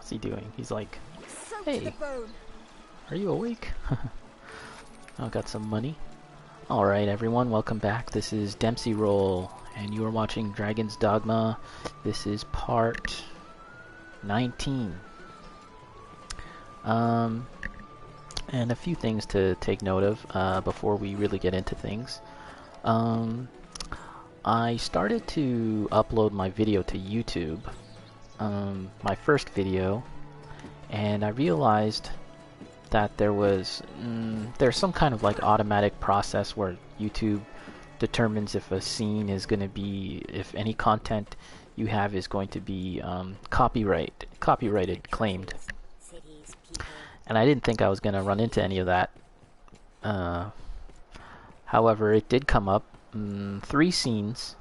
What's he doing? He's like, Soaked to hey, the bone. are you awake? I got some money. Alright everyone, welcome back. This is Dempsey Roll, and you are watching Dragon's Dogma. This is part 19. And a few things to take note of before we really get into things. I started to upload my video to YouTube, my first video, and I realized that there's some kind of like automatic process where YouTube determines if a scene is going to be, if any content you have is going to be copyrighted, claimed. And I didn't think I was going to run into any of that. However, it did come up. 3 scenes,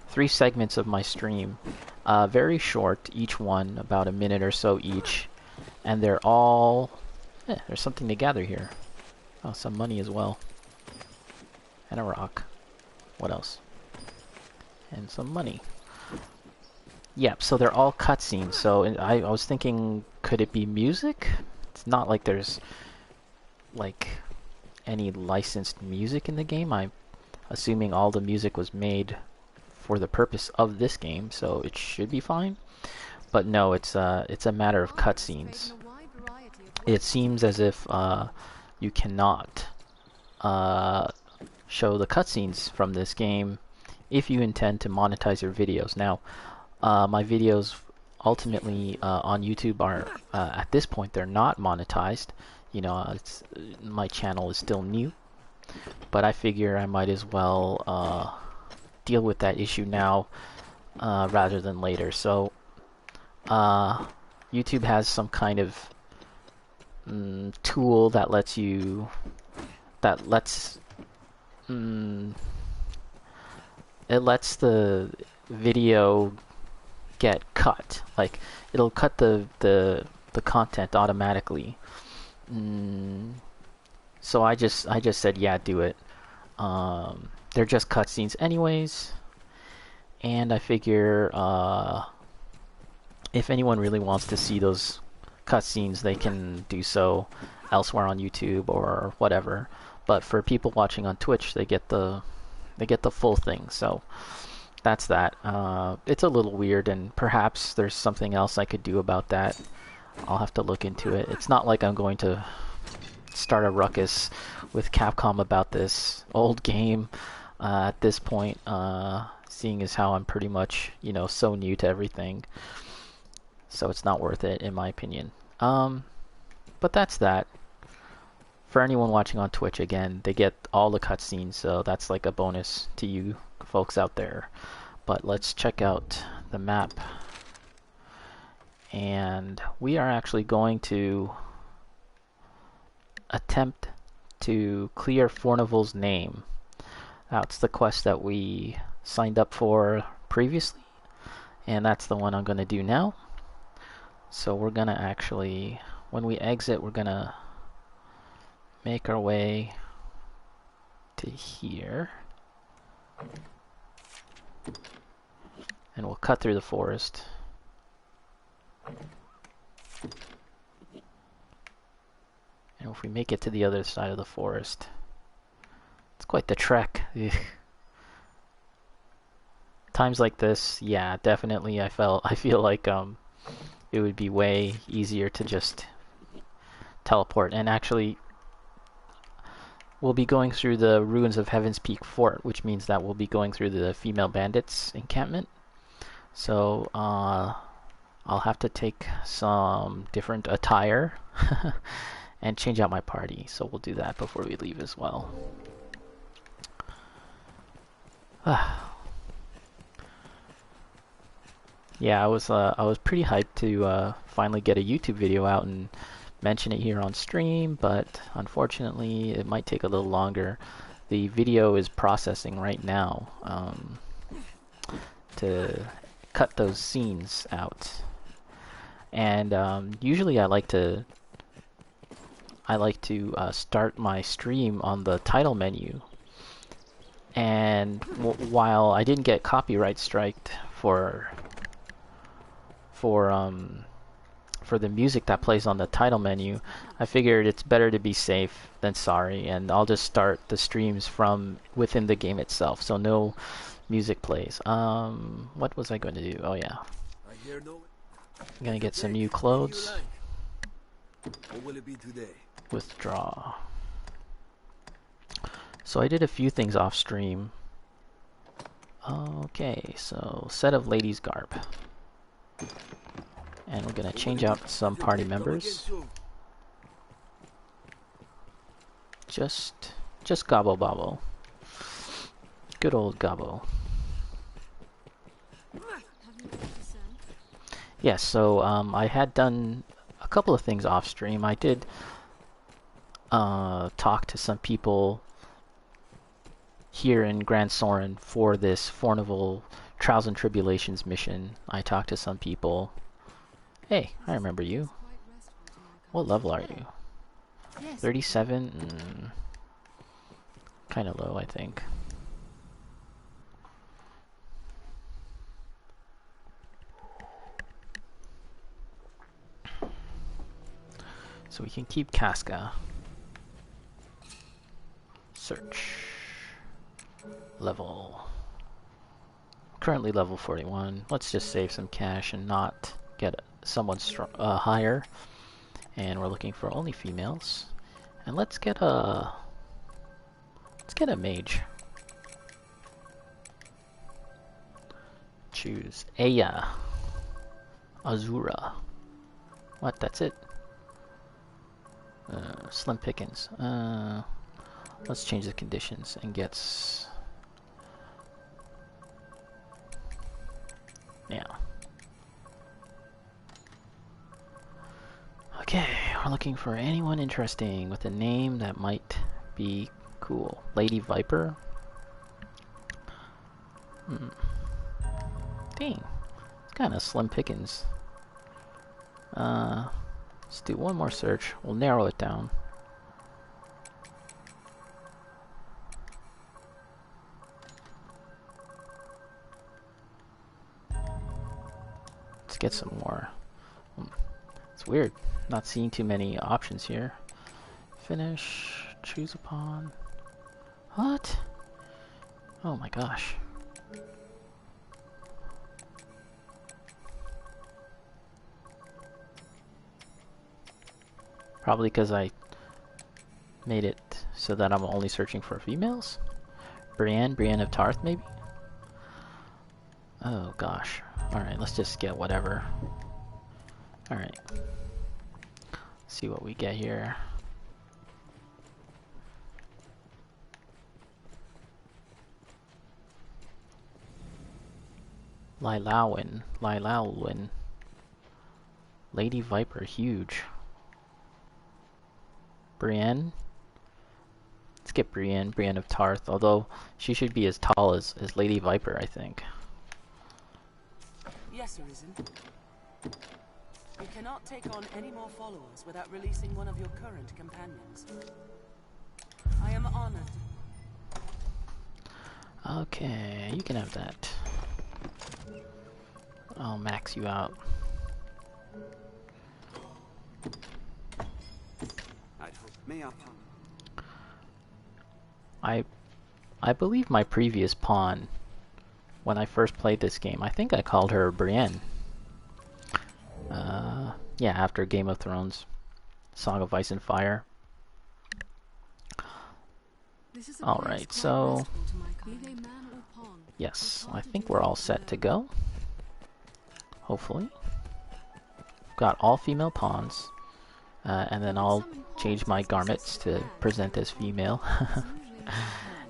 3 segments of my stream, very short, each one about a minute or so each, and they're all... there's something to gather here. Oh, some money as well. And a rock. What else? And some money. Yep, so they're all cutscenes. So I was thinking, could it be music? It's not like there's like any licensed music in the game. I'm assuming all the music was made for the purpose of this game, so it should be fine. But no, it's a matter of cutscenes. It seems as if you cannot show the cutscenes from this game if you intend to monetize your videos. Now, my videos ultimately on YouTube are, at this point, they're not monetized. You know, my channel is still new, but I figure I might as well deal with that issue now rather than later. So, YouTube has some kind of tool that lets you, it lets the video get cut. Like, it'll cut the content automatically. So I just said, yeah, do it. They're just cutscenes anyways, and I figure if anyone really wants to see those cutscenes, they can do so elsewhere on YouTube or whatever. But for people watching on Twitch, they get the full thing. So that's that. It's a little weird, and perhaps there's something else I could do about that. I'll have to look into it. It's not like I'm going to start a ruckus with Capcom about this old game at this point, seeing as how I'm pretty much, you know, so new to everything. So it's not worth it, in my opinion. But that's that. For anyone watching on Twitch, again, they get all the cutscenes, so that's like a bonus to you folks out there. But let's check out the map. And we are actually going to attempt to clear Fornival's name. That's the quest that we signed up for previously, and that's the one I'm going to do now. So we're going to actually, when we exit, we're going to make our way to here. And we'll cut through the forest. And if we make it to the other side of the forest, it's quite the trek. Times like this, yeah, definitely I feel like it would be way easier to just teleport. And actually, we'll be going through the ruins of Heaven's Peak Fort, which means that we'll be going through the female bandits encampment. So I'll have to take some different attire and change out my party. So we'll do that before we leave as well. Yeah, I was pretty hyped to finally get a YouTube video out and mention it here on stream, but unfortunately it might take a little longer. The video is processing right now to cut those scenes out, and usually I like to start my stream on the title menu, and while I didn't get copyright striked for for the music that plays on the title menu, I figured it's better to be safe than sorry, and I'll just start the streams from within the game itself, so no music plays. What was I going to do? Oh yeah, I'm gonna get some new clothes. What will it be today? Withdraw. So I did a few things off stream. Okay, so set of ladies garb. And we're gonna change out some party members. Just Gobbo Bobbo. Good old Gobbo. Yes, so I had done a couple of things off stream. I did talk to some people here in Grand Soren for this Fornival Trials and Tribulations mission. I talked to some people. Hey, I remember you. What level are you? 37? Kind of low, I think. So we can keep Casca. Search. Level. Currently level 41. Let's just save some cash and not get someone higher. And we're looking for only females. And let's get a mage. Choose Aya. Azura. What? That's it. Slim pickings. Let's change the conditions and get. Yeah. Okay, we're looking for anyone interesting with a name that might be cool. Lady Viper. Dang, it's kind of slim pickings. Let's do one more search. We'll narrow it down. Let's get some more. It's weird, not seeing too many options here. Finish, choose a pawn. What? Oh my gosh. Probably because I made it so that I'm only searching for females? Brienne of Tarth maybe? Oh gosh. Alright, let's just get whatever. Alright. See what we get here. Lilawin. Lady Viper, huge. Brienne. Let's get Brienne of Tarth, although she should be as tall as Lady Viper, I think. Yes, Arisen. You cannot take on any more followers without releasing one of your current companions. I am honored. Okay, you can have that. I'll max you out. I believe my previous pawn, when I first played this game, I think I called her Brienne. Yeah, after Game of Thrones, Song of Ice and Fire. Alright, so yes, I think we're all set to go. Hopefully. Got all female pawns. And then I'll change my garments to present as female.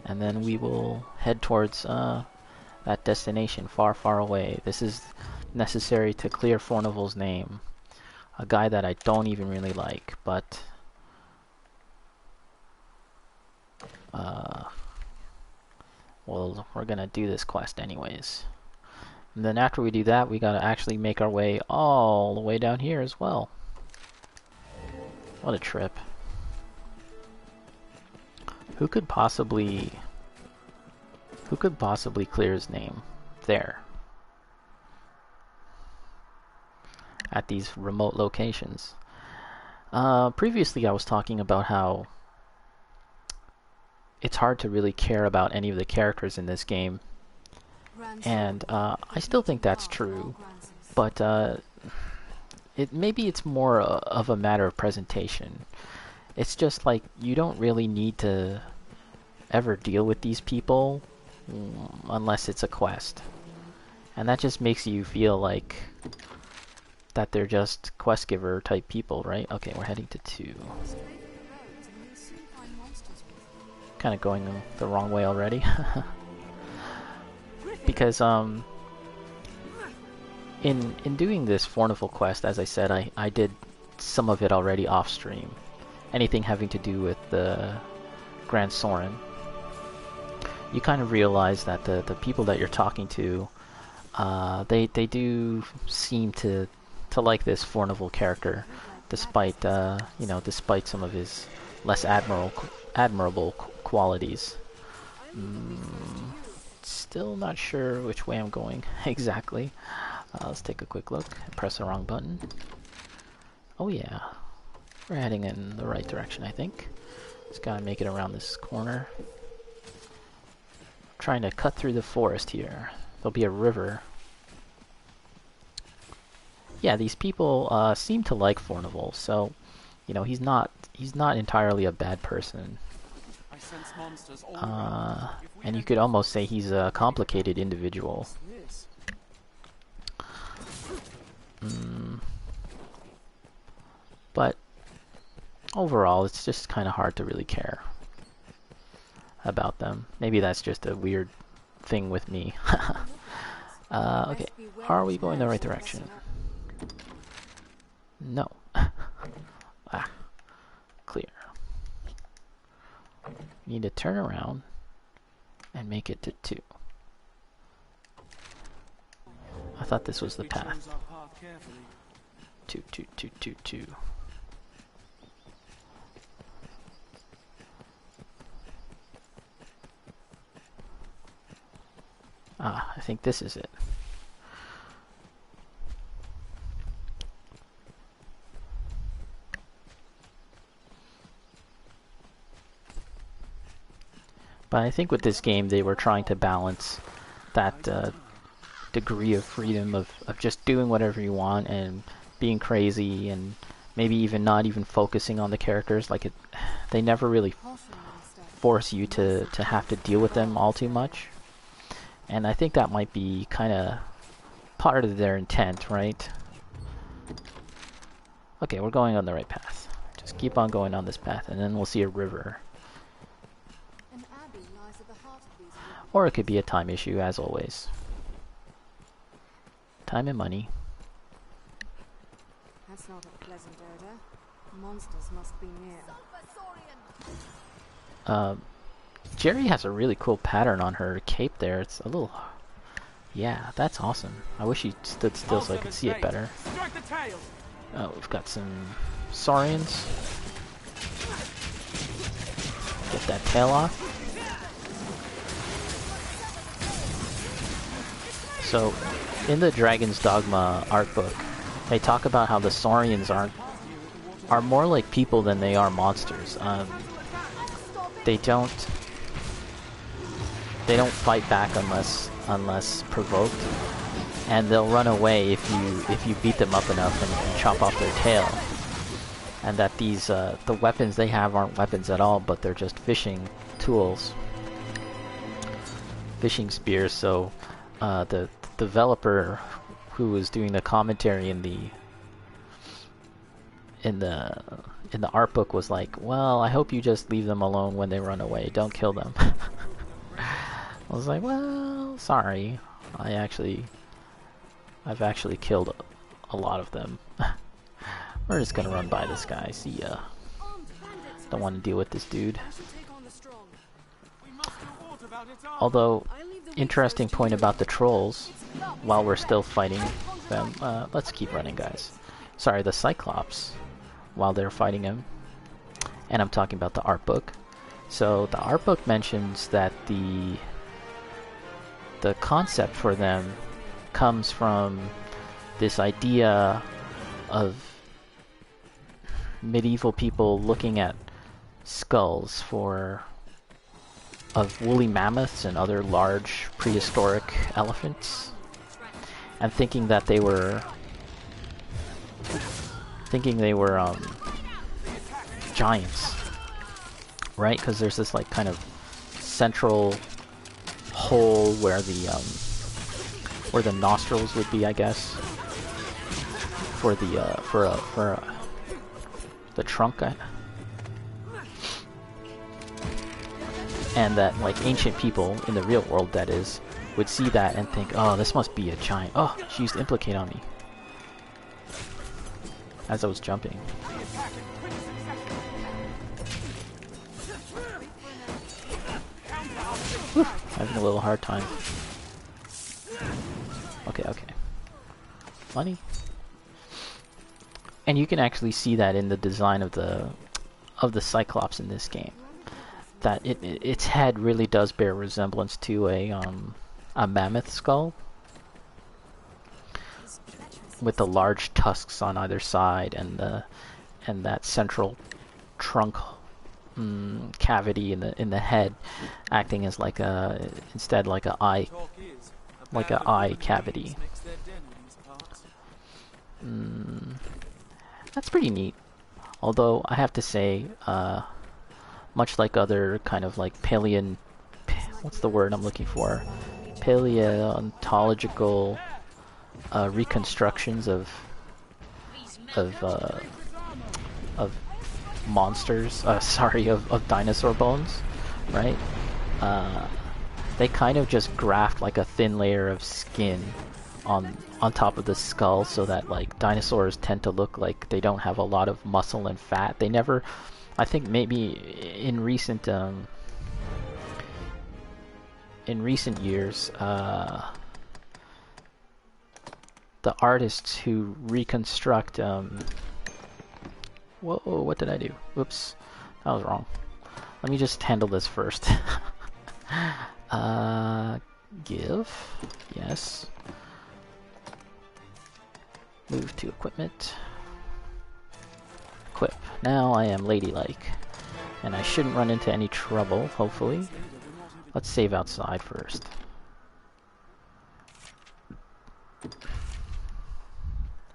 And then we will head towards that destination far, far away. This is necessary to clear Fornival's name. A guy that I don't even really like, but well, we're gonna do this quest anyways. And then after we do that, we gotta actually make our way all the way down here as well. What a trip. Who could possibly clear his name? There. at these remote locations. Previously, I was talking about how it's hard to really care about any of the characters in this game, and I still think that's true, but maybe it's more of a matter of presentation. It's just like you don't really need to ever deal with these people unless it's a quest, and that just makes you feel like that they're just quest giver type people, right? Okay, we're heading to 2. Kind of going the wrong way already. Because in doing this Fornival quest, as I said, I did some of it already off stream. Anything having to do with the Grand Sorin. You kind of realize that the people that you're talking to, they do seem to like this Fornival character, despite despite some of his less admirable qualities. Still not sure which way I'm going exactly. Let's take a quick look. Press the wrong button. Oh yeah, we're heading in the right direction, I think. Just gotta make it around this corner. Trying to cut through the forest here. There'll be a river. Yeah, these people seem to like Fornival, so he's not entirely a bad person. And you could almost say he's a complicated individual. But overall, it's just kind of hard to really care about them. Maybe that's just a weird thing with me. Okay, are we going the right direction? No. Clear. Need to turn around and make it to 2. I thought this was the path. 2, 2, 2, 2, 2. I think this is it. But I think with this game they were trying to balance that degree of freedom of just doing whatever you want and being crazy and maybe even not even focusing on the characters. Like they never really force you to have to deal with them all too much. And I think that might be kind of part of their intent, right? Okay, we're going on the right path. Just keep on going on this path and then we'll see a river. Or it could be a time issue, as always. Time and money. That's not a pleasant odor. Monsters must be near. Jerry has a really cool pattern on her cape there. It's a little... Yeah, that's awesome. I wish she stood still so I could see it better. Oh, we've got some saurians. Get that tail off. So, in the Dragon's Dogma art book, they talk about how the saurians are more like people than they are monsters. They don't fight back unless provoked, and they'll run away if you beat them up enough and chop off their tail. And that these the weapons they have aren't weapons at all, but they're just fishing tools, fishing spears. So the developer who was doing the commentary in the art book was like, well, I hope you just leave them alone when they run away. Don't kill them. I was like, well, sorry. I've actually killed a lot of them. We're just gonna run by this guy. See ya. Don't want to deal with this dude. Although, interesting point about the trolls, while we're still fighting them, let's keep running, guys. Sorry, the cyclops, while they're fighting him. And I'm talking about the art book. So the art book mentions that the concept for them comes from this idea of medieval people looking at skulls of woolly mammoths and other large prehistoric elephants, and thinking they were giants, right? Because there's this like kind of central hole where the nostrils would be, I guess, for the trunk, and that like ancient people in the real world, that is, would see that and think, oh, this must be a giant. Oh, she used implicate on me as I was jumping. Whew, having a little hard time. Okay. Money. And you can actually see that in the design of the cyclops in this game, that its head really does bear resemblance to a mammoth skull, with the large tusks on either side and that central trunk cavity in the head acting as like a eye cavity. That's pretty neat. Although I have to say, much like other kind of like what's the word I'm looking for? Paleontological reconstructions of monsters. Of dinosaur bones, right? They kind of just graft like a thin layer of skin on top of the skull, so that like dinosaurs tend to look like they don't have a lot of muscle and fat. They never, I think maybe in recent years, the artists who reconstruct whoa, what did I do? Whoops, that was wrong. Let me just handle this first. Give, yes. Move to equipment. Equip. Now I am ladylike, and I shouldn't run into any trouble, hopefully. Let's save outside first.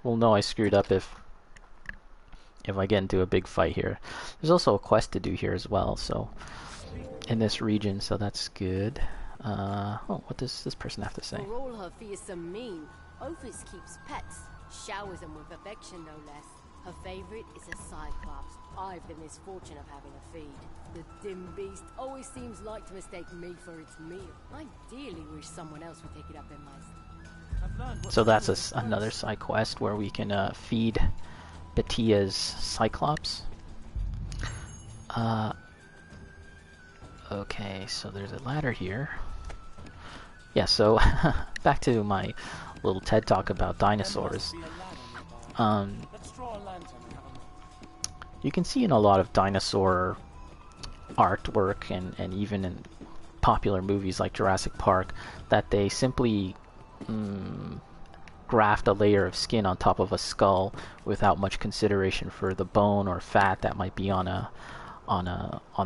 We'll know I screwed up if I get into a big fight here. There's also a quest to do here as well, so in this region, so that's good. Oh, what does this person have to say? For all her fearsome mean, Ophis keeps pets, showers them with affection no less. Her favorite is a cyclops. I've the misfortune of having a feed. The dim beast always seems like to mistake me for its meal. I dearly wish someone else would take it up in my... So that's another side quest where we can feed Batia's cyclops. Okay, so there's a ladder here. Yeah, so back to my little TED talk about dinosaurs. You can see in a lot of dinosaur artwork and even in popular movies like Jurassic Park that they simply graft a layer of skin on top of a skull without much consideration for the bone or fat that might be on a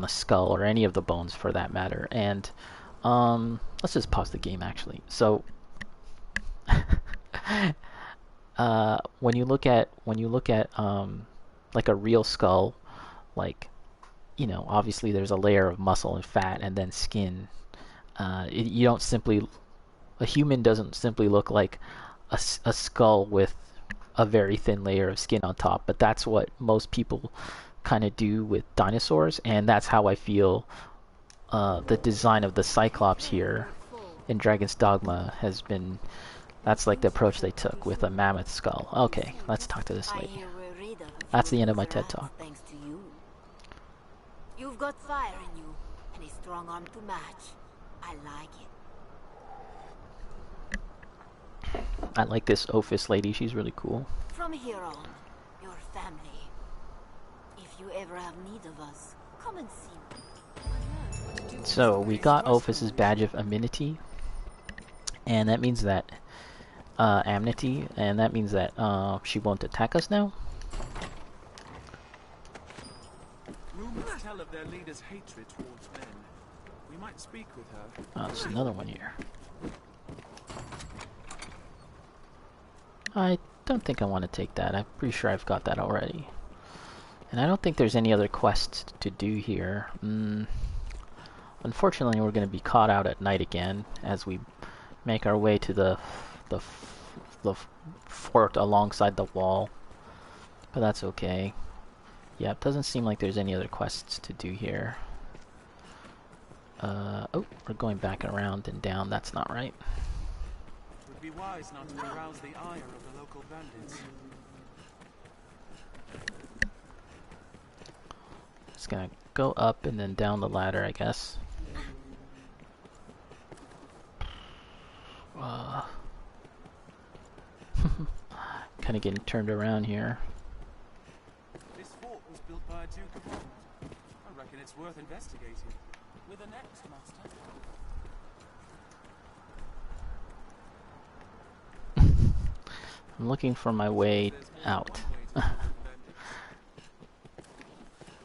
skull, or any of the bones for that matter. And let's just pause the game actually. So when you look at like a real skull, like, you know, obviously there's a layer of muscle and fat and then skin. You don't simply, a human doesn't simply look like a skull with a very thin layer of skin on top, but that's what most people kind of do with dinosaurs, and that's how I feel the design of the Cyclops here in Dragon's Dogma has been. That's like the approach they took with a mammoth skull. Okay, let's talk to this lady. That's the end of my TED Talk. Thanks to you. You've got fire in you, and a strong arm to match. I like it. I like this Ophis lady, she's really cool. From here on, your family. If you ever have need of us, come and see me. So we got Ophis's badge of amenity, and that means that amnesty, and that means that she won't attack us now. Rumors tell of their leader's hatred towards men. We might speak with her. Oh, there's another one here. I don't think I want to take that. I'm pretty sure I've got that already. And I don't think there's any other quests to do here. Unfortunately, we're going to be caught out at night again as we make our way to the fort alongside the wall. But that's okay. Yeah, it doesn't seem like there's any other quests to do here. Oh, we're going back around and down. That's not right. Would be wise not to arouse the ire of the local bandits. Just gonna go up and then down the ladder, I guess. Kind of getting turned around here. This fort was built by a Duke of Rome. I reckon it's worth investigating. With an next master. I'm looking for my way out.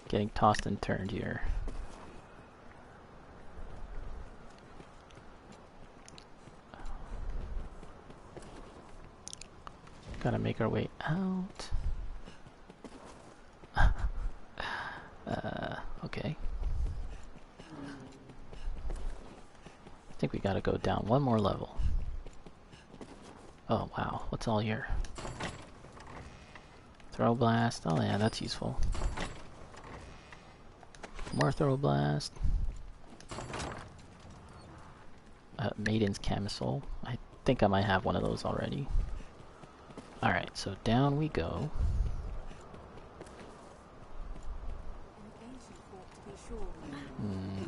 Getting tossed and turned here. Gotta make our way out. Okay. I think we gotta go down one more level. Oh wow, what's all here? Throw blast. Oh yeah, that's useful. More throw blast. Maiden's camisole. I think I might have one of those already. Alright, so down we go.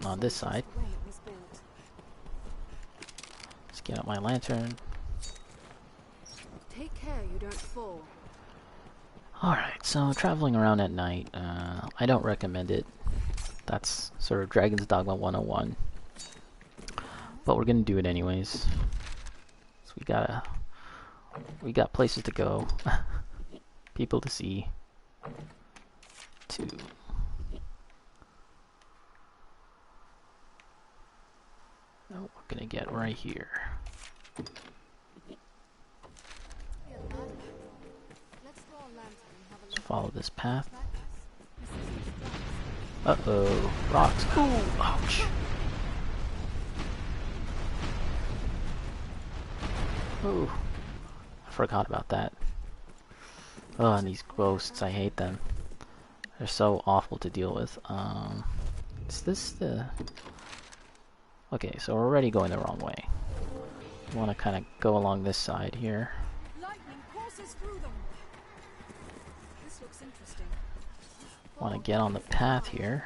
On this side. Let's get out my lantern. Take care you don't fall. Alright, so traveling around at night, I don't recommend it. That's sort of Dragon's Dogma 101. But we're gonna do it anyways. So we got places to go. People to see. Oh, we're gonna get right here. Let's follow this path. Uh-oh, rocks. Ooh, ouch. Ooh, I forgot about that. Oh, and these ghosts, I hate them. They're so awful to deal with. Is this the... Okay, so we're already going the wrong way. We want to kind of go along this side here. Lightning courses through them. This looks interesting. Want to get on the path here.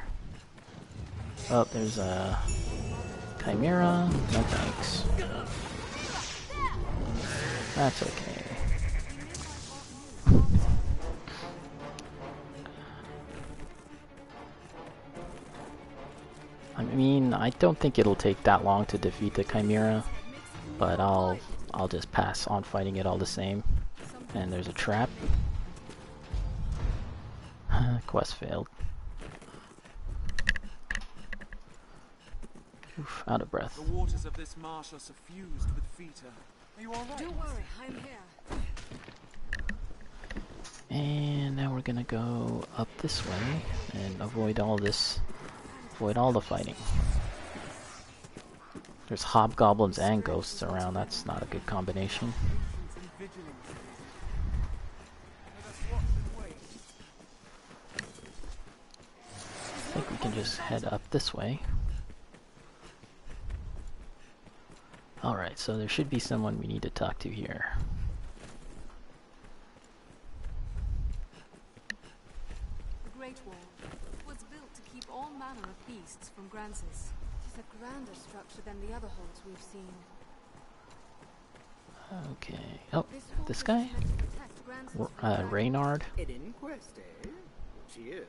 Oh, there's a chimera. No thanks. That's okay. I mean, I don't think it'll take that long to defeat the chimera, but I'll just pass on fighting it all the same. And there's a trap. Quest failed. Oof, out of breath. The waters of this marsh are suffused with feta. Are you alright? Don't worry, I'm here. And now we're gonna go up this way and avoid all this. Avoid all the fighting. There's hobgoblins and ghosts around. That's not a good combination. I think we can just head up this way. Alright, so there should be someone we need to talk to here. The Great Wall was built to keep all manner of beasts from Grancis. It is a grander structure than the other halls we've seen. Okay. Oh, this guy? Reynard? An inquest, eh? Cheers.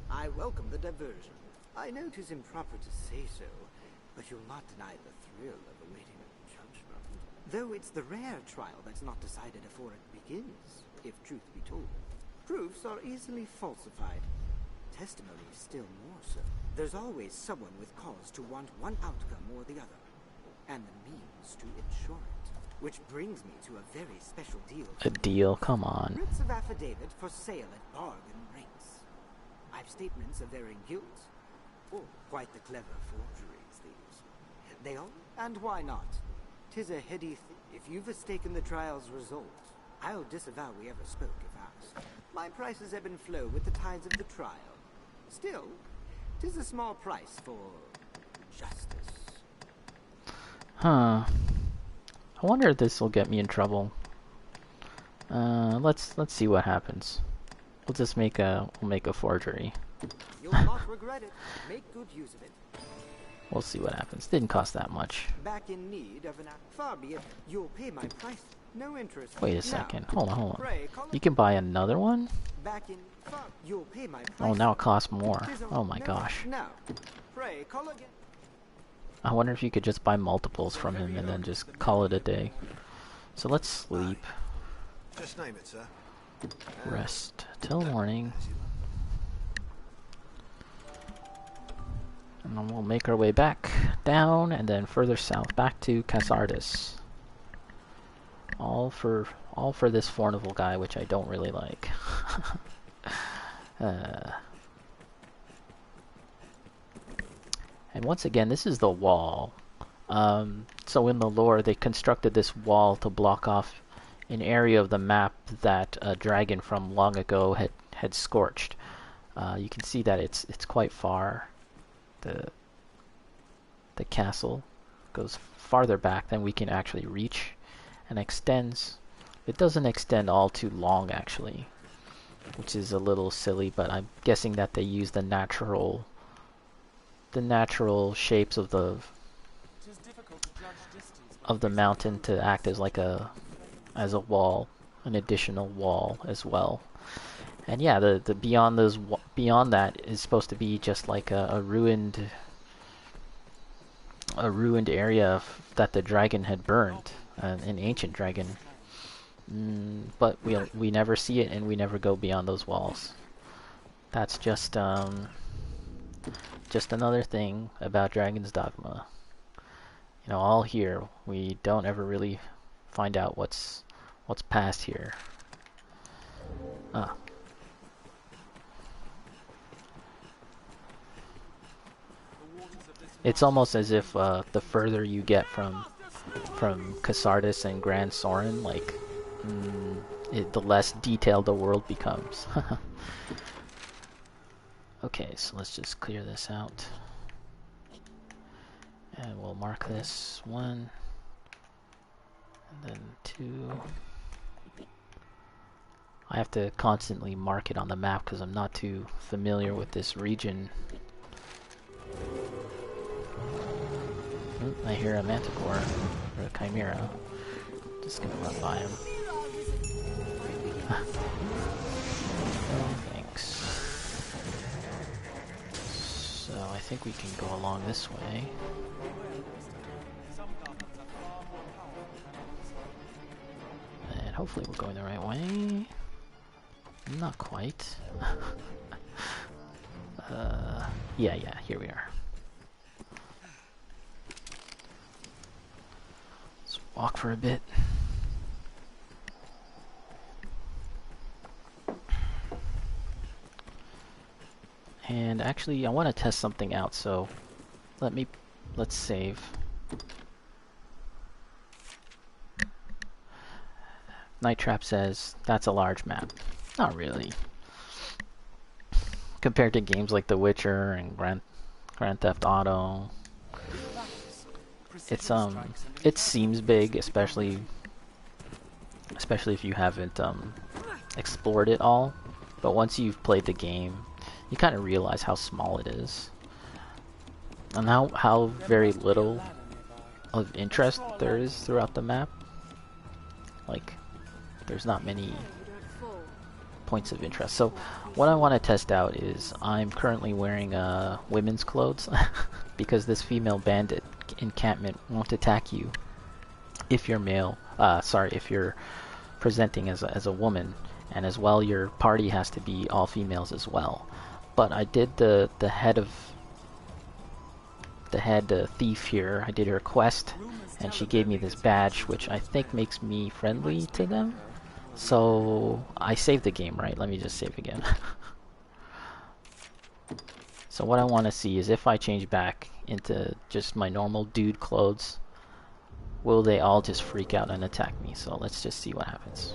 I welcome the diversion. I know 'tis improper to say so, but you'll not deny the thrill of awaiting a judgment. Though it's the rare trial that's not decided before it begins, if truth be told. Proofs are easily falsified. Testimony still more so. There's always someone with cause to want one outcome or the other, and the means to ensure it. Which brings me to a very special deal. A deal? Come on. Writs of affidavit for sale at bargain rates. I've statements of varying guilt, or quite the clever forgeries these. They all, and why not? 'Tis a heady if you've mistaken the trial's result, I'll disavow we ever spoke if asked. My prices ebb and flow with the tides of the trial. Still, 'tis a small price for justice. Huh. I wonder if this will get me in trouble. Let's see what happens. We'll just make a forgery. You'll not regret it. Make good use of it. We'll see what happens. Didn't cost that much. Back in need of an far be it. You'll pay my price. No interest. Wait a second. Hold on. You can buy another one? Back in you'll pay my price. Oh, now it costs more. Oh my gosh. Now, pray call again. I wonder if you could just buy multiples from him and then just call it a day. So let's sleep. Just name it, sir. Rest till morning. And then we'll make our way back down and then further south back to Casardis. All for this Fornival guy, which I don't really like. And once again, this is the wall. So in the lore, they constructed this wall to block off an area of the map that a dragon from long ago had scorched. You can see that it's quite far. The castle goes farther back than we can actually reach, and extends. It doesn't extend all too long actually, which is a little silly. But I'm guessing that they use the natural shapes of the mountain to act as like a wall, an additional wall as well. And yeah, the beyond that is supposed to be just like a ruined area that the dragon had burned, an ancient dragon. But we never see it, and we never go beyond those walls. That's just another thing about Dragon's Dogma. You know, all here we don't ever really find out what's past here. It's almost as if the further you get from Casardis and Grand Soren, like the less detailed the world becomes. Okay, so let's just clear this out, and we'll mark this 1, and then 2. I have to constantly mark it on the map because I'm not too familiar with this region. I hear a manticore, or a chimera. Just gonna run by him. Thanks. So I think we can go along this way. And hopefully we're going the right way. Not quite. Yeah, here we are. Walk for a bit. And actually I want to test something out, so let's save. Night Trap says that's a large map. Not really. Compared to games like The Witcher and Grand Theft Auto. It seems big, especially if you haven't explored it all. But once you've played the game, you kind of realize how small it is, and how very little of interest there is throughout the map. Like, there's not many points of interest. So what I want to test out is I'm currently wearing women's clothes because this female bandit encampment won't attack you if you're male. Sorry, if you're presenting as a woman, and as well your party has to be all females as well. But I did the head thief here. I did her quest, and she gave me this badge, which I think makes me friendly to them. So I saved the game, right? Let me just save again. So what I want to see is if I change back into just my normal dude clothes, will they all just freak out and attack me? So let's just see what happens.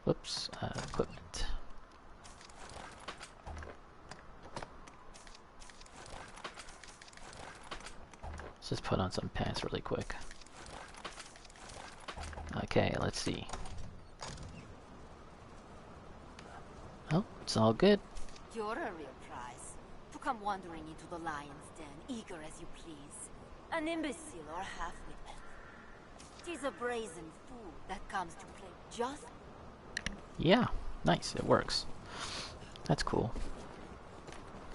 Whoops, equipment. Let's just put on some pants really quick. Okay, let's see. Oh, it's all good. You're a real prize. To come wandering into the lion's den, eager as you please. An imbecile or half-wit. 'Tis a brazen fool that comes to play just... Yeah, nice, it works. That's cool.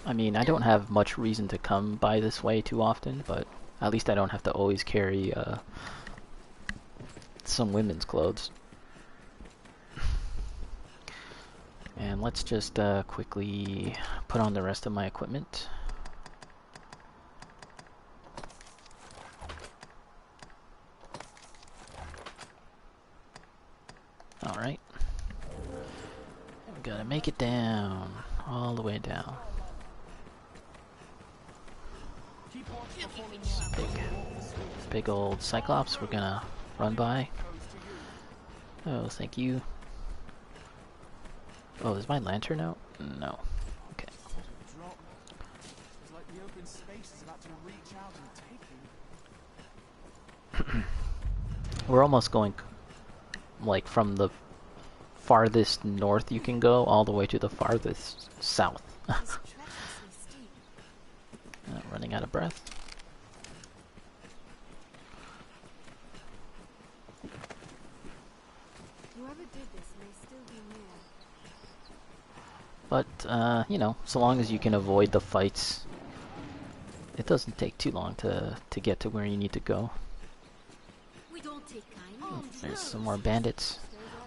I mean, I don't have much reason to come by this way too often, but at least I don't have to always carry some women's clothes. And let's just quickly put on the rest of my equipment. Alright. We gotta make it down. All the way down. Big old cyclops we're gonna run by. Oh, thank you. Oh, is my lantern out? No. Okay. We're almost going like from the farthest north you can go all the way to the farthest south. Running out of breath. Whoever did this may still be near. But, you know, so long as you can avoid the fights, it doesn't take too long to get to where you need to go. We don't take There's some more bandits.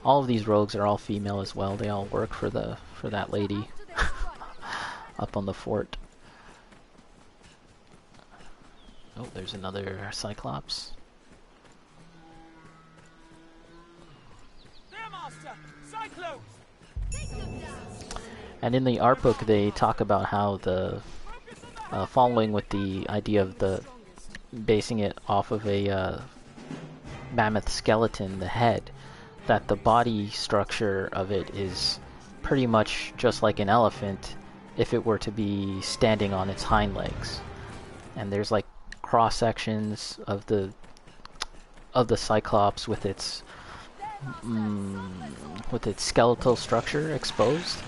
All of these rogues are all female as well. They all work for that lady up on the fort. Oh, there's another cyclops. There, Master! Cyclops! And in the art book, they talk about how the following with the idea of the basing it off of a mammoth skeleton, the head, that the body structure of it is pretty much just like an elephant if it were to be standing on its hind legs. And there's like cross sections of the cyclops with its skeletal structure exposed,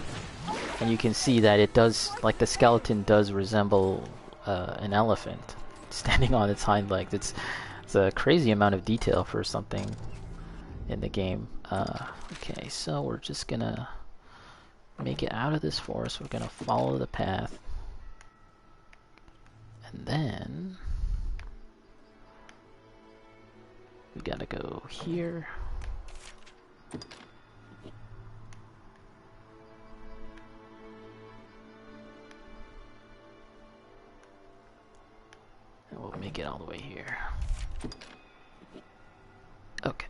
and you can see that it does, like, the skeleton does resemble an elephant standing on its hind legs. It's a crazy amount of detail for something in the game. Okay, so we're just gonna make it out of this forest. We're gonna follow the path, and then we gotta go here. And we'll make it all the way here. Okay.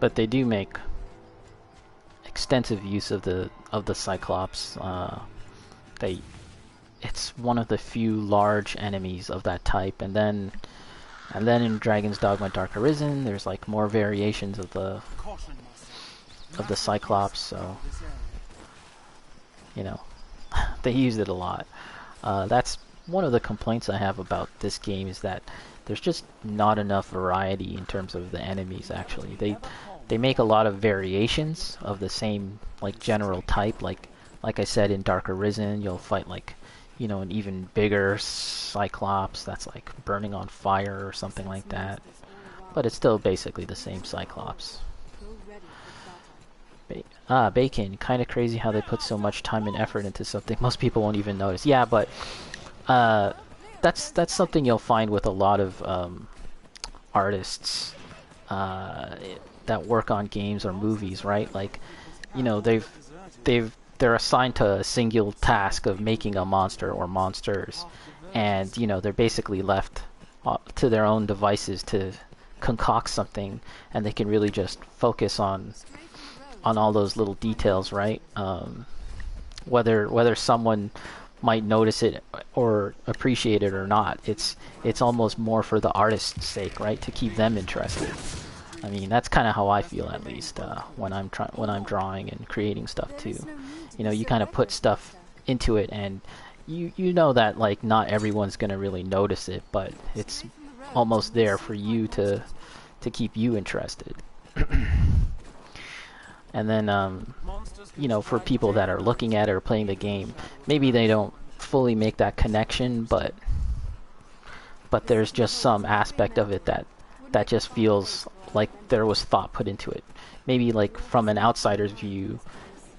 But they do make extensive use of the cyclops. It's one of the few large enemies of that type, and then in Dragon's Dogma Dark Arisen, there's like more variations of the cyclops. So, you know, they use it a lot. That's one of the complaints I have about this game, is that there's just not enough variety in terms of the enemies. Actually, they make a lot of variations of the same, like, general type. Like I said, in Dark Arisen, you'll fight, like, you know, an even bigger cyclops that's like burning on fire or something like that. But it's still basically the same cyclops. Bacon. Kind of crazy how they put so much time and effort into something most people won't even notice. Yeah, but that's something you'll find with a lot of artists that work on games or movies, right? Like, you know, they're assigned to a single task of making a monster or monsters, and you know they're basically left to their own devices to concoct something, and they can really just focus on all those little details, right? Whether someone might notice it or appreciate it or not, it's almost more for the artist's sake, right? To keep them interested. I mean, that's kind of how I feel, at least, when I'm drawing and creating stuff too. You know, you kind of put stuff into it, and you know that like not everyone's gonna really notice it, but it's almost there for you to keep you interested. And then you know, for people that are looking at it or playing the game, maybe they don't fully make that connection, but there's just some aspect of it that just feels like there was thought put into it. Maybe like from an outsider's view,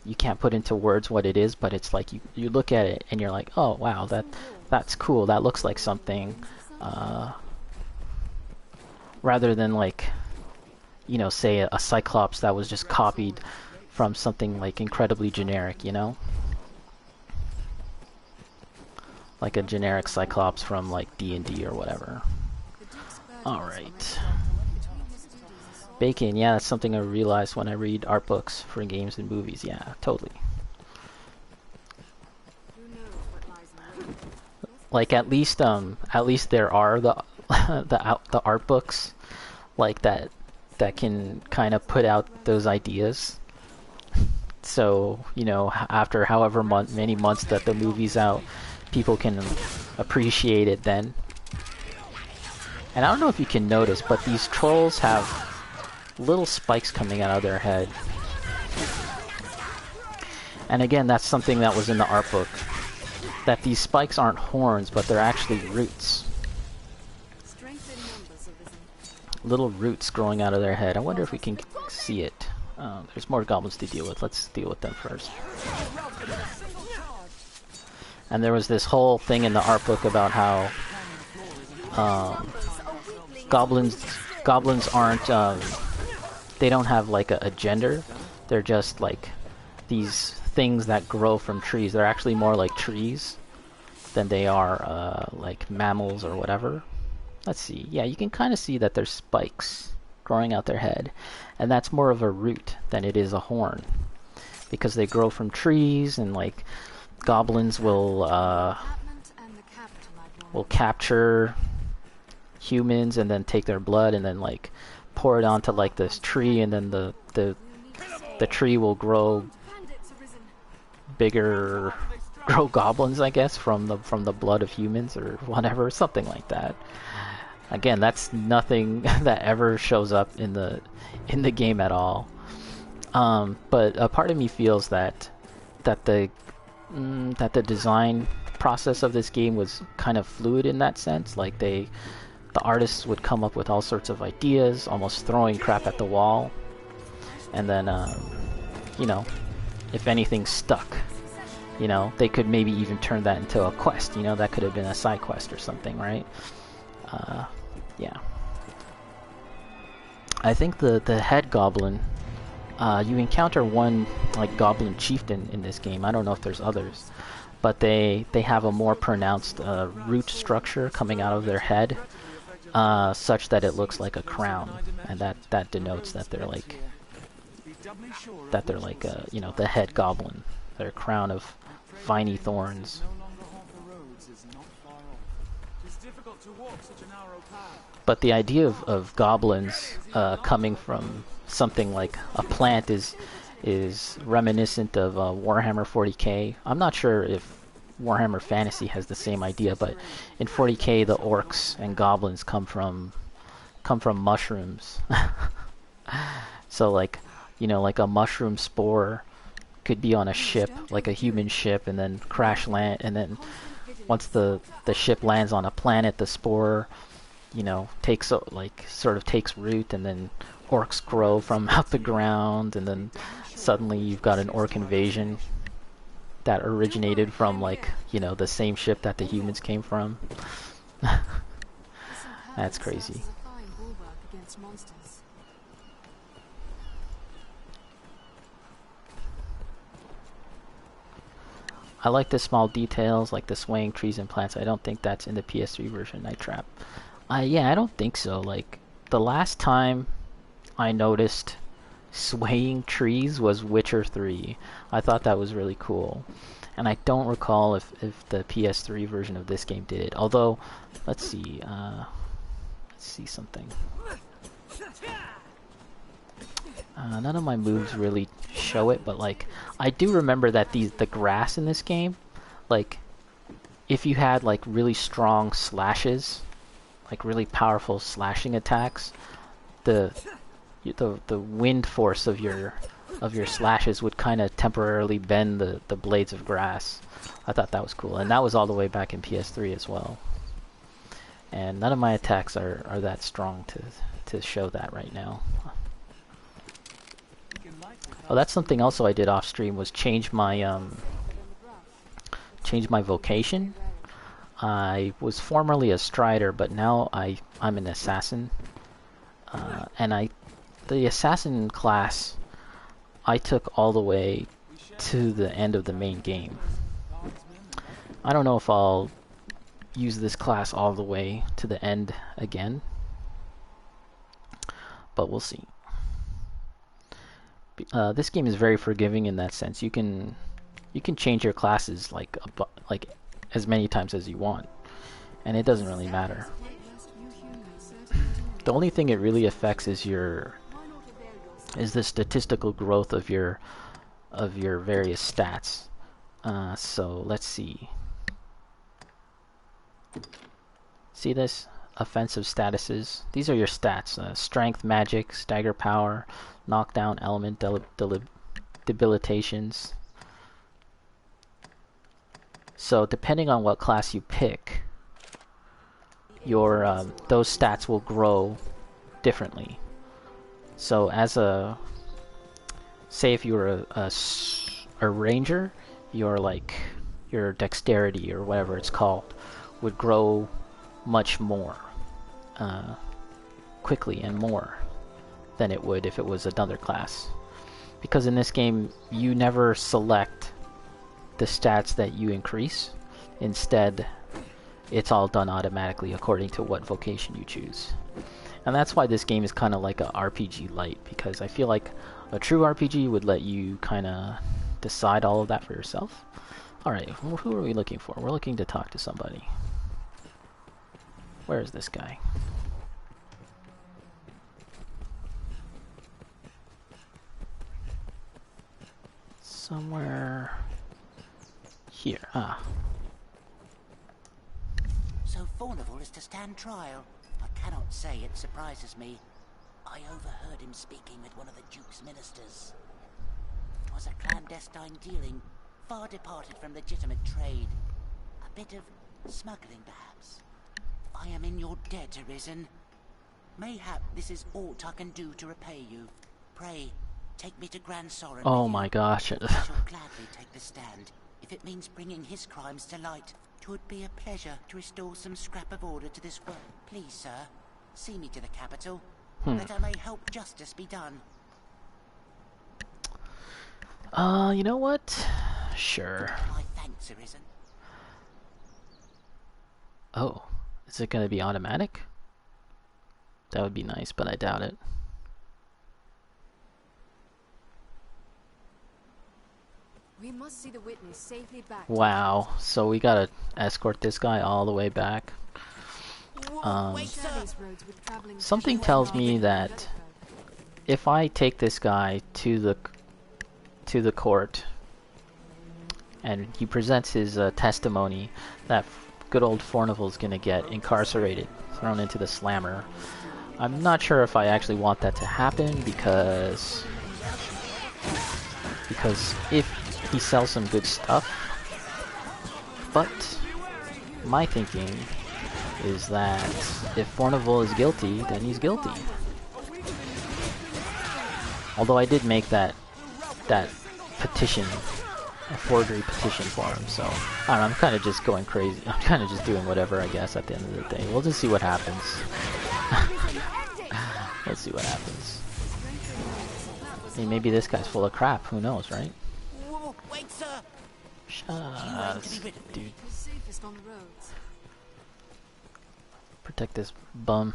you can't put into words what it is, but it's like you look at it and you're like, oh wow, that's cool, that looks like something, rather than like, you know, say a cyclops that was just copied from something like incredibly generic, you know, like a generic cyclops from like D&D or whatever. Alright. Bacon, yeah, that's something I realized when I read art books for games and movies. Yeah, totally. Like at least there are the the art books like that can kind of put out those ideas. So, you know, after however many months that the movie's out, people can appreciate it then. And I don't know if you can notice, but these trolls have little spikes coming out of their head. And again, that's something that was in the art book. That these spikes aren't horns, but they're actually roots. Little roots growing out of their head. I wonder if we can see it. There's more goblins to deal with. Let's deal with them first. And there was this whole thing in the art book about how goblins aren't, they don't have like a gender. They're just like these things that grow from trees. They're actually more like trees than they are like mammals or whatever. Let's see. Yeah, you can kind of see that there's spikes growing out their head, and that's more of a root than it is a horn, because they grow from trees, and like goblins will capture humans and then take their blood and then like pour it onto like this tree, and then the tree will grow bigger, grow goblins, I guess, from the blood of humans or whatever, something like that. Again, that's nothing that ever shows up in the game at all. But a part of me feels that the design process of this game was kind of fluid in that sense. Like the artists would come up with all sorts of ideas, almost throwing crap at the wall, and then you know, if anything stuck, you know, they could maybe even turn that into a quest. You know, that could have been a side quest or something, right? Yeah. I think the head goblin, you encounter one like goblin chieftain in this game. I don't know if there's others, but they have a more pronounced root structure coming out of their head, such that it looks like a crown, and that denotes that they're like you know, the head goblin. They're a crown of viney thorns. But the idea of goblins coming from something like a plant is reminiscent of Warhammer 40k. I'm not sure if Warhammer Fantasy has the same idea, but in 40k the orcs and goblins come from mushrooms. So like, you know, like a mushroom spore could be on a ship, like a human ship, and then crash land, and then once the ship lands on a planet, the spore, you know, takes root and then orcs grow from out the ground, and then suddenly you've got an orc invasion that originated from, like, you know, the same ship that the humans came from. That's crazy. I like the small details, like the swaying trees and plants. I don't think that's in the PS3 version, Night Trap. Yeah, I don't think so. Like, the last time I noticed swaying trees was Witcher 3. I thought that was really cool. And I don't recall if the PS3 version of this game did it. Although, let's see something. None of my moves really show it, but like, I do remember that the grass in this game, like, if you had like really strong slashes, like really powerful slashing attacks, the wind force of your slashes would kind of temporarily bend the blades of grass. I thought that was cool, and that was all the way back in PS3 as well. And none of my attacks are that strong to show that right now. Oh, that's something also I did off stream, was change my vocation. I was formerly a strider, but now I'm an assassin. And the assassin class I took all the way to the end of the main game. I don't know if I'll use this class all the way to the end again, but we'll see. This game is very forgiving in that sense. You can change your classes like as many times as you want, and it doesn't really matter. The only thing it really affects is the statistical growth of your various stats. So let's see. See this? Offensive statuses. These are your stats. Strength, magic, stagger power, knockdown, element, debilitations. So depending on what class you pick, your those stats will grow differently. So as say if you were a ranger, your dexterity or whatever it's called would grow much more quickly and more than it would if it was another class. Because in this game, you never select the stats that you increase. Instead, it's all done automatically according to what vocation you choose. And that's why this game is kind of like a RPG light, because I feel like a true RPG would let you kind of decide all of that for yourself. Alright, who are we looking for? We're looking to talk to somebody. Where is this guy? Somewhere here. Ah. So Fornival is to stand trial. I cannot say it surprises me. I overheard him speaking with one of the Duke's ministers. It was a clandestine dealing, far departed from legitimate trade. A bit of smuggling, perhaps. I am in your debt, Arisen. Mayhap this is aught I can do to repay you. Pray, take me to Grand Soren. Oh my gosh. I shall gladly take the stand. If it means bringing his crimes to light, 'twould be a pleasure to restore some scrap of order to this world. Please, sir, see me to the capital, that I may help justice be done. You know what? Sure. My thanks, Arisen. Oh, is it going to be automatic? That would be nice, but I doubt it. We must see the witness safely back. Wow, so we gotta escort this guy all the way back. Something tells me that if I take this guy to the court and he presents his testimony, that good old Fornival's gonna get incarcerated, thrown into the slammer. I'm not sure if I actually want that to happen, because if he sells some good stuff, but my thinking is that if Fornival is guilty, then he's guilty. Although I did make that petition, a forgery petition for him, so I don't know, I'm kind of just going crazy. I'm kind of just doing whatever, I guess, at the end of the day. We'll just see what happens. Let's see what happens. Hey, maybe this guy's full of crap. Who knows, right? Whoa, wait, sir! Dude. It's safest on the roads. Protect this bum.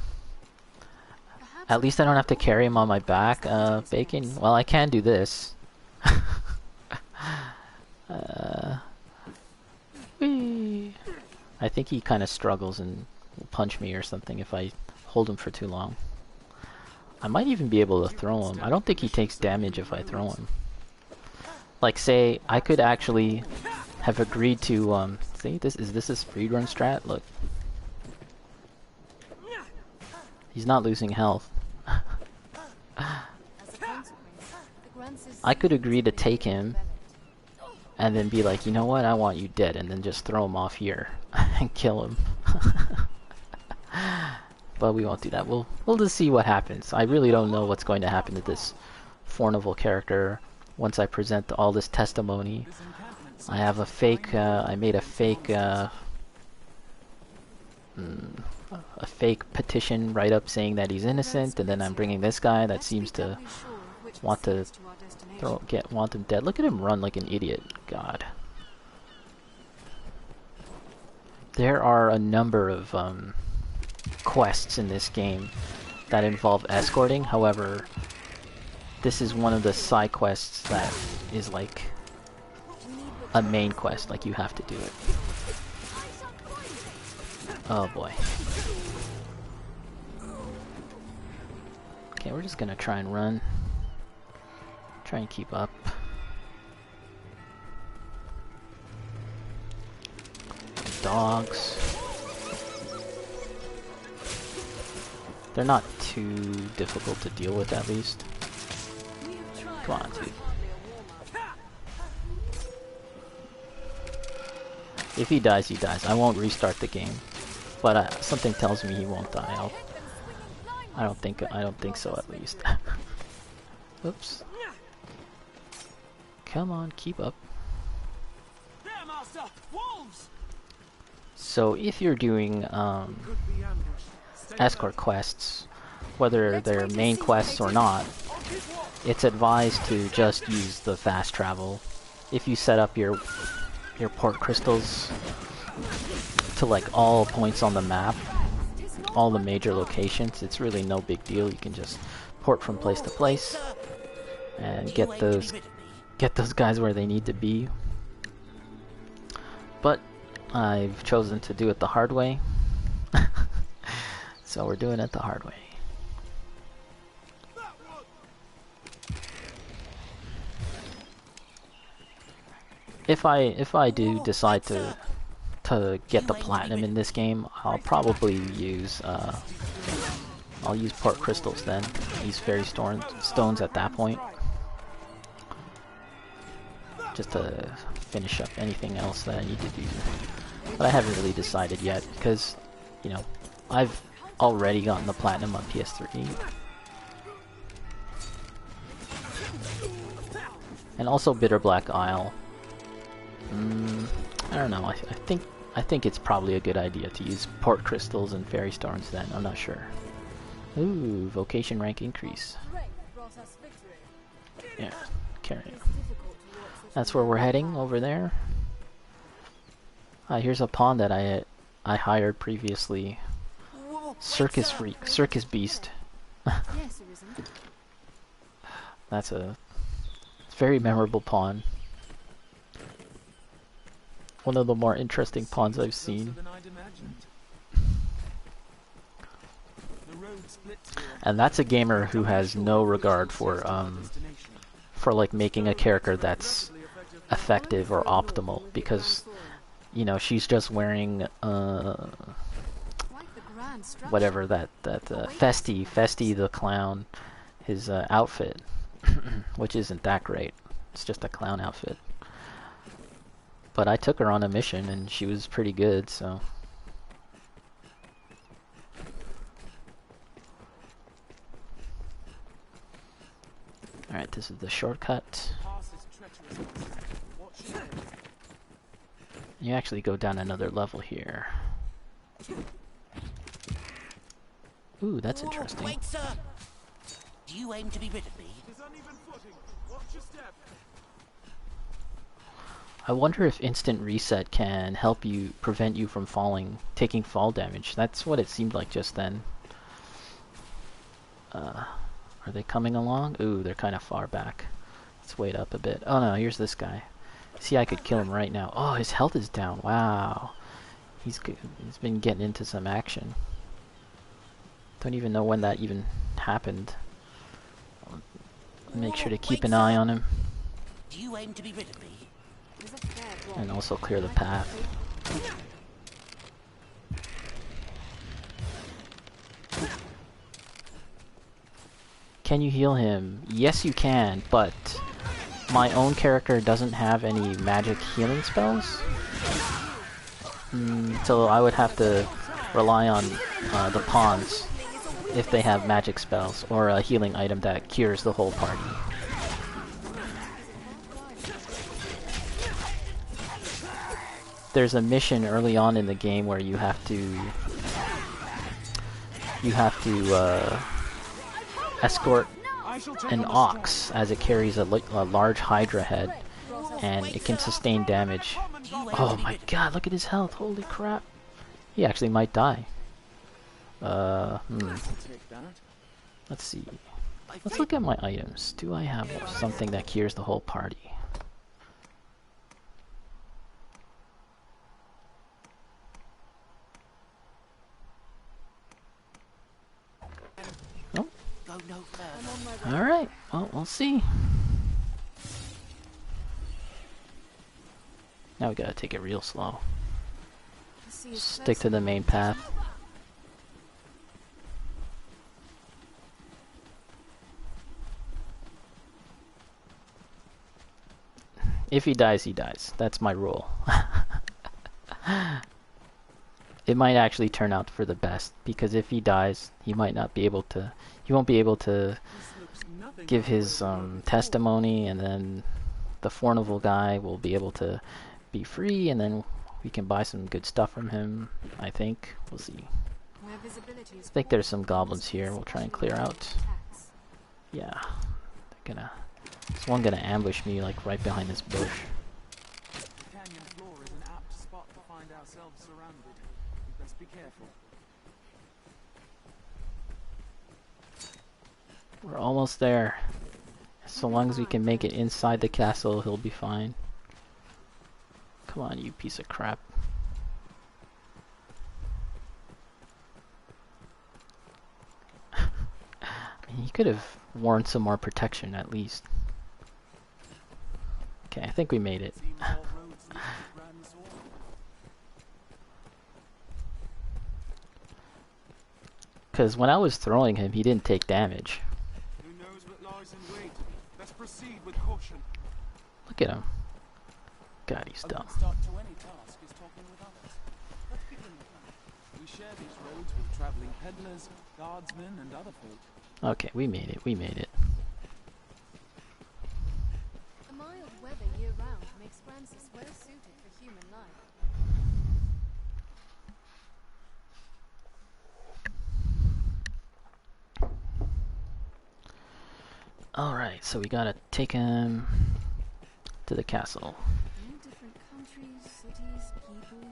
Perhaps At least I don't have to carry him on my back. Bacon. Well, I can do this. Whee. I think he kind of struggles and will punch me or something if I hold him for too long. I might even be able to throw him. I don't think he takes damage if I throw him. Like, say, I could actually have agreed to, see, this is a speedrun strat? Look. He's not losing health. I could agree to take him and then be like, you know what, I want you dead, and then just throw him off here and kill him. But we won't do that. We'll just see what happens. I really don't know what's going to happen to this Fornival character once I present all this testimony. I have a fake, I made a fake petition write-up saying that he's innocent, and then I'm bringing this guy that seems to want to want him dead. Look at him run like an idiot. God. There are a number of quests in this game that involve escorting. However, this is one of the side quests that is like a main quest. Like, you have to do it. Oh boy. Okay, we're just gonna try and run. Try and keep up. Dogs. They're not too difficult to deal with, at least. Come on, dude. If he dies, he dies. I won't restart the game, but something tells me he won't die. I don't think so, at least. Oops. Come on, keep up. So if you're doing escort quests, whether they're main quests or not, it's advised to just use the fast travel. If you set up your port crystals to like all points on the map, all the major locations, it's really no big deal. You can just port from place to place and get those guys where they need to be. But I've chosen to do it the hard way. So we're doing it the hard way. If I do decide to get the platinum in this game, I'll probably use I'll use port crystals then. Use fairy stones at that point, just to finish up anything else that I need to do. But I haven't really decided yet, because, you know, I've already gotten the platinum on PS3. And also Bitter Black Isle. I don't know, I think it's probably a good idea to use port crystals and fairy stones then. I'm not sure. Ooh, vocation rank increase. Yeah, carry on. That's where we're heading, over there. Here's a pawn that I hired previously. Circus freak, circus beast. That's a very memorable pawn. One of the more interesting pawns I've seen. And that's a gamer who has no regard for like making a character that's effective or optimal, because, you know, she's just wearing whatever that Festy the clown, his outfit, which isn't that great. It's just a clown outfit. But I took her on a mission and she was pretty good, so. Alright, this is the shortcut. Pass is treacherous. Watch your head. You actually go down another level here. Ooh, that's Whoa, interesting. wait, sir! Do you aim to be rid of me? There's uneven footing. Watch your step. I wonder if instant reset can help you prevent you from taking fall damage. That's what it seemed like just then. Are they coming along? Ooh, they're kind of far back. Let's wait up a bit. Oh no, here's this guy. See, I could kill him right now. Oh, his health is down. Wow. He's been getting into some action. Don't even know when that even happened. Make sure to keep an eye on him. Do you aim to be rid of me? And also clear the path. Can you heal him? Yes, you can, but my own character doesn't have any magic healing spells. So I would have to rely on the pawns if they have magic spells or a healing item that cures the whole party. There's a mission early on in the game where you have to escort an ox as it carries a large hydra head, and it can sustain damage. Oh my god, look at his health, holy crap. He actually might die. Let's see. Let's look at my items. Do I have something that cures the whole party? Oh. Alright, well, we'll see. Now we gotta take it real slow. Stick to the main path. If he dies, he dies. That's my rule. It might actually turn out for the best, because if he dies, he won't be able to give his testimony, and then the Fornival guy will be able to be free, and then we can buy some good stuff from him, I think. We'll see. I think there's some goblins here. We'll try and clear out. Yeah. There's one gonna ambush me, like, right behind this bush. The canyon floor is an apt spot to find ourselves surrounded. We best be careful. We're almost there. So long as we can make it inside the castle, he'll be fine. Come on, you piece of crap. I mean, he could have worn some more protection at least. Okay, I think we made it. Because when I was throwing him, he didn't take damage. Who knows what lies in wait? Let's proceed with caution. Look at him. God, he's A dumb. good start to any task is talking with others. Let's begin with that. We share these roads with traveling peddlers, guardsmen, and other folk. Okay, we made it. We made it. The mild weather year-round makes Francis well suited for human life. Alright, so we gotta take him to the castle. Many different countries, cities, people.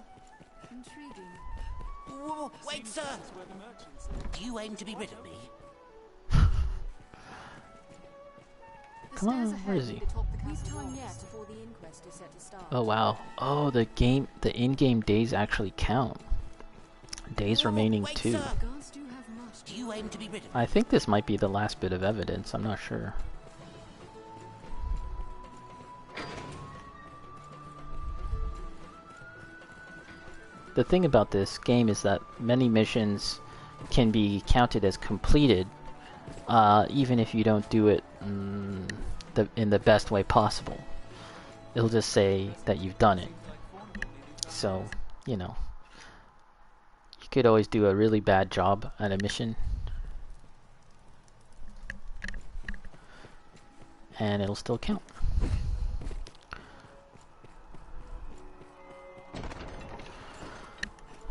Intriguing. Whoa, wait, sir! Where the merchants are. Do you aim to be rid of me? The Come on, stairs ahead where is he? lead atop the We've castle time walls. yet before the inquest is set to start. Oh wow. Oh, the in-game days actually count. Days remaining wait, 2. sir. Guards do have much Do you aim to be rid of me? I think this might be the last bit of evidence. I'm not sure. The thing about this game is that many missions can be counted as completed, even if you don't do it in the best way possible. It'll just say that you've done it. So, you know, you could always do a really bad job at a mission. and it'll still count.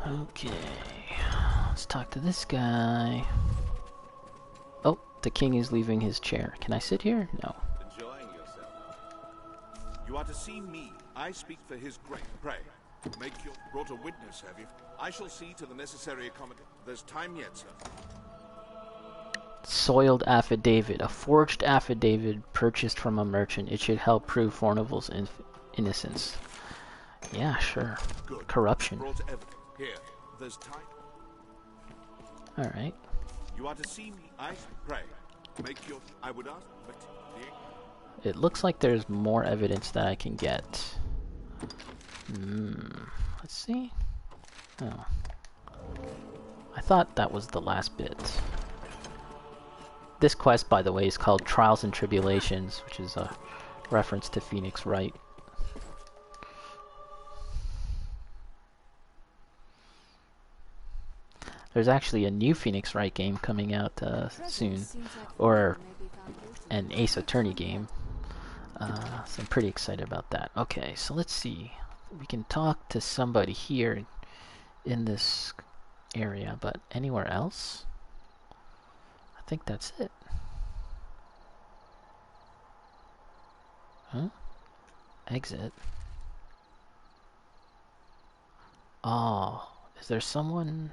Okay, let's talk to this guy. Oh, the king is leaving his chair. Can I sit here? No. Enjoying yourself. You are to see me. I speak for his grace. Pray, make your brought a witness, have you? I shall see to the necessary accommodation. There's time yet, sir. Soiled affidavit. A forged affidavit purchased from a merchant. It should help prove Fornival's innocence. Yeah, sure. Good. Corruption. Brought evidence. Here, there's time. Alright. You are to see me. I pray. Make your. I would ask, but It looks like there's more evidence that I can get. Let's see. Oh. I thought that was the last bit. This quest, by the way, is called Trials and Tribulations, which is a reference to Phoenix Wright. There's actually a new Phoenix Wright game coming out soon, or an Ace Attorney game. So I'm pretty excited about that. Okay, so let's see. We can talk to somebody here in this area, but anywhere else? I think that's it. Huh? Exit. Oh, is there someone?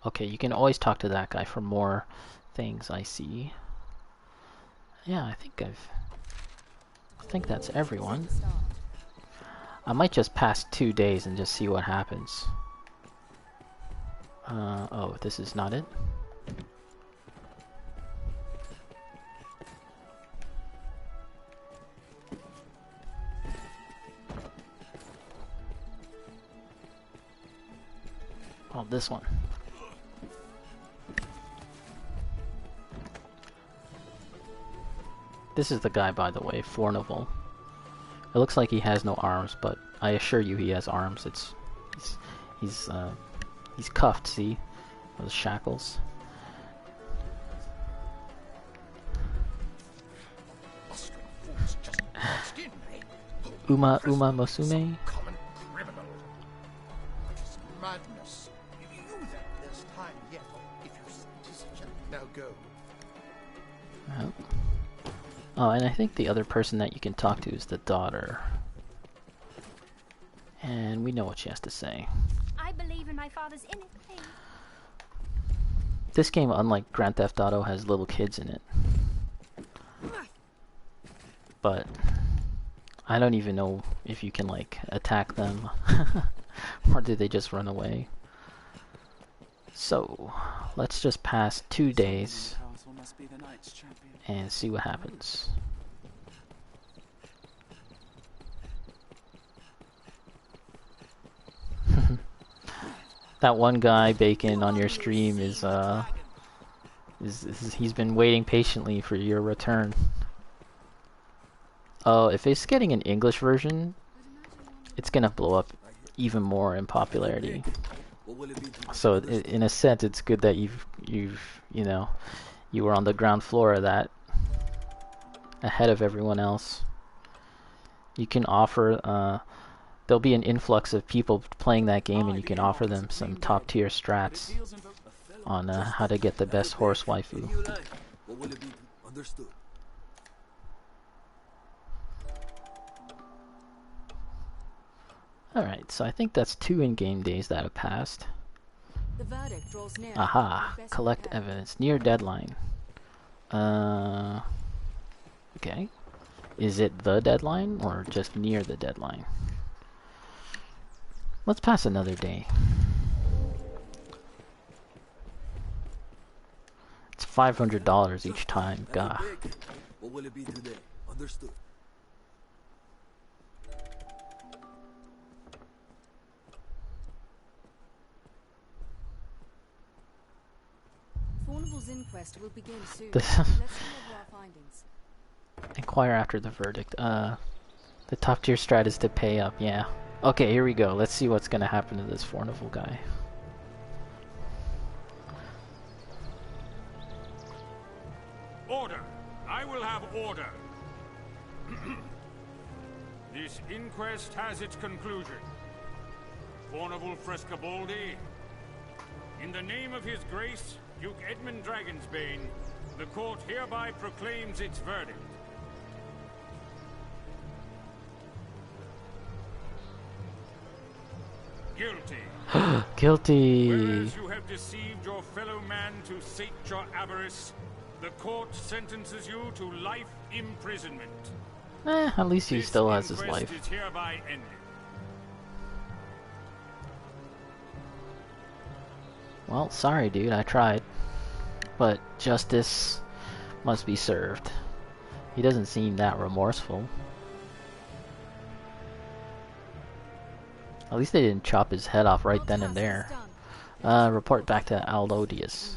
Okay, you can always talk to that guy for more things, I see. Yeah, I think that's everyone. I might just pass 2 days and just see what happens. Oh, this is not it? Oh, this one. This is the guy, by the way, Fornival. It looks like he has no arms, but I assure you he has arms. He's cuffed, see? Those shackles. Uma Mosume? Common criminal. It's madness. You knew that there's time yet. If you see decision, now go. Oh. Oh, and I think the other person that you can talk to is the daughter. And we know what she has to say. I believe in my father's innocence. This game, unlike Grand Theft Auto, has little kids in it. But I don't even know if you can, like, attack them. Or do they just run away? So, let's just pass 2 days and see what happens. That one guy, Bacon, on your stream is he's been waiting patiently for your return. Oh, if it's getting an English version, it's gonna blow up even more in popularity. So in a sense, it's good that you were on the ground floor of that, ahead of everyone else. You can offer there'll be an influx of people playing that game, and you can offer them some top tier strats on how to get the best horse waifu. Alright, so I think that's 2 in-game days that have passed. The verdict draws near. Aha! Collect evidence. Near deadline. Okay. Is it the deadline, or just near the deadline? Let's pass another day. It's $500 each time. Gah. What will it be today? Understood. Fornival's inquest will begin soon. The Let's go over our findings. Inquire after the verdict. The top tier strat is to pay up, yeah. Okay, here we go. Let's see what's gonna happen to this Fornival guy. Order. This inquest has its conclusion. Fornival Frescobaldi, in the name of His Grace, Duke Edmund Dragonsbane, the court hereby proclaims its verdict. Guilty. Guilty. Whereas you have deceived your fellow man to sate your avarice, the court sentences you to life imprisonment. At least he This still has his inquest life. is hereby ended. Well, sorry, dude, I tried. But justice must be served. He doesn't seem that remorseful. At least they didn't chop his head off right then and there. Report back to Aldodius.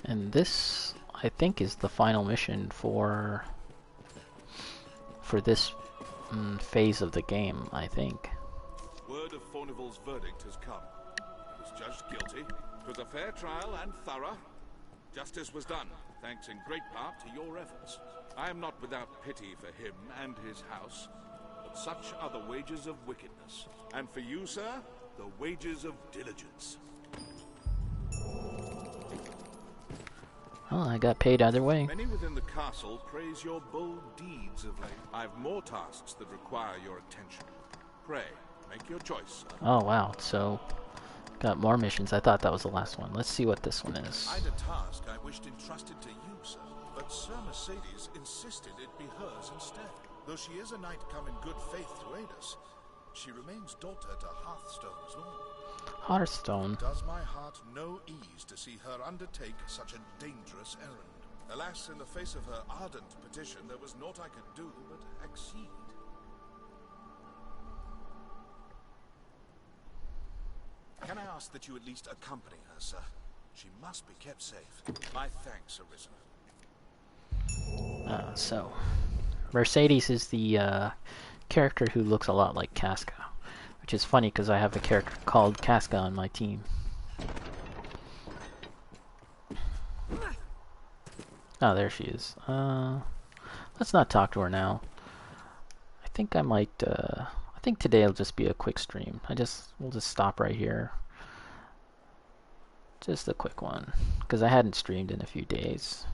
And this, I think, is the final mission for this phase of the game, I think. Word of Fornival's verdict has come. He was judged guilty. It was a fair trial and thorough. Justice was done, thanks in great part to your efforts. I am not without pity for him and his house, but such are the wages of wickedness. And for you, sir, the wages of diligence. Well, I got paid either way. Many within the castle praise your bold deeds of late. I have more tasks that require your attention. Pray, make your choice, sir. Oh, wow. So, got more missions. I thought that was the last one. Let's see what this one is. I'd a task I wished entrusted to you, sir. But Sir Mercedes insisted it be hers instead. Though she is a knight come in good faith to aid us, she remains daughter to Hearthstone's lord. Hearthstone. It does my heart no ease to see her undertake such a dangerous errand. Alas, in the face of her ardent petition, there was naught I could do but accede. Can I ask that you at least accompany her, sir? She must be kept safe. My thanks, Arisen. So, Mercedes is the character who looks a lot like Casca. Which is funny because I have a character called Casca on my team. Oh, there she is. Let's not talk to her now. I think I might, I think today will just be a quick stream. We'll just stop right here. Just a quick one. Because I hadn't streamed in a few days.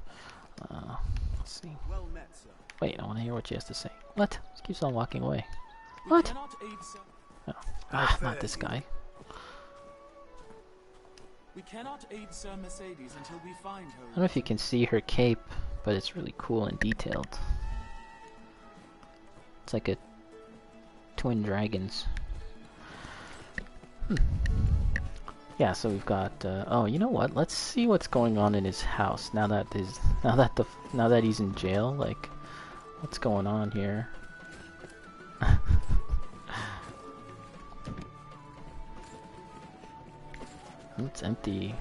Let's see. Well met, sir. Wait, I want to hear what she has to say. What? She keeps on walking away. What? Oh. Ah, not this guy. We cannot aid Sir Mercedes until we find her. I don't know if you can see her cape, but it's really cool and detailed. It's like a twin dragons. Yeah, so we've got. Oh, you know what? Let's see what's going on in his house now that he's in jail. Like, what's going on here? It's empty.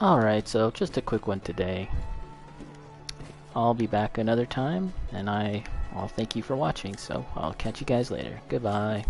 Alright, so just a quick one today. I'll be back another time, and I'll thank you for watching, so I'll catch you guys later. Goodbye.